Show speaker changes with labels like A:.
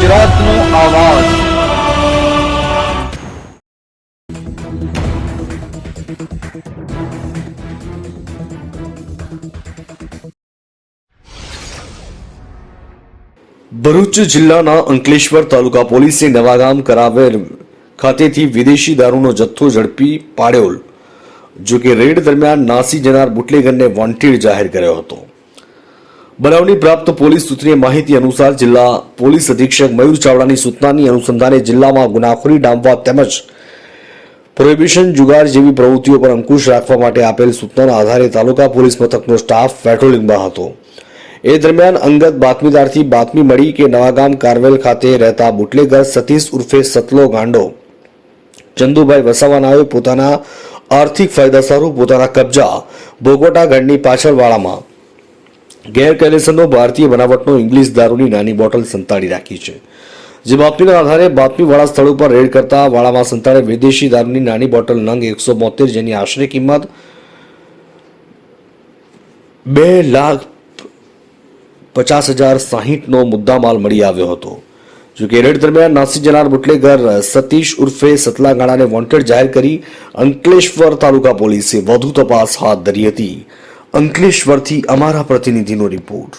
A: ગુજરાતનો આવાજ। ભરૂચ જિલ્લાના અંકલેશ્વર તાલુકા પોલીસે નવાગામ કરાવેલ ખાતેથી વિદેશી દારૂનો જથ્થો ઝડપી પાડ્યો। જો કે રેડ દરમિયાન નાસી જનાર બુટલેગરને વોન્ટેડ જાહેર કર્યો હતો। બનાવની પ્રાપ્ત પોલીસ સૂત્રીય માહિતી અનુસાર જિલ્લા પોલીસ અધિક્ષક મયુર ચાવડાની સૂચનાની અનુસંધાને જિલ્લામાં ગુનાખોરી ડામવા તેમજ પ્રોહિબિશન જુગાર જેવી પ્રવૃત્તિઓ પર અંકુશ રાખવા માટે આપેલ સૂચનાના આધારે તાલુકા પોલીસ મથકનો સ્ટાફ પેટ્રોલિંગમાં હતો। એ દરમિયાન અંગત બાતમીદારથી બાતમી મળી કે નવાગામ કારવેલ ખાતે રહેતા બુટલેગર સતીશ ઉર્ફે સતલો ગાંડો ચંદુભાઈ વસાવાનાએ પોતાના આર્થિક ફાયદા સ્વરૂપ પોતાના કબજા બોગોટા ગઢની પાછળવાળામાં ગેરકાયદેસરનો ભારતીય બનાવટનો ઇંગ્લિશ દારૂની નાની બોટલ સંતાડી રાખી છે। જે બાતમીના આધારે બાતમીવાળા સ્થળ ઉપર રેડ કરતા વાળામાં સંતાડે વિદેશી દારૂની નાની બોટલ નંગ 172 જેની આશરે કિંમત 2,50,060નો મુદ્દામાલ મળી આવ્યો હતો। જો કે રેડ દરમિયાન નાસી જનાર બુટલેગર સતીશ ઉર્ફે સતલા ગાંડાને વોન્ટેડ જાહેર કરી અંકલેશ્વર તાલુકા પોલીસે વધુ તપાસ હાથ ધરી હતી। અંકલેશ્વરથી અમારા પ્રતિનિધિનો રિપોર્ટ।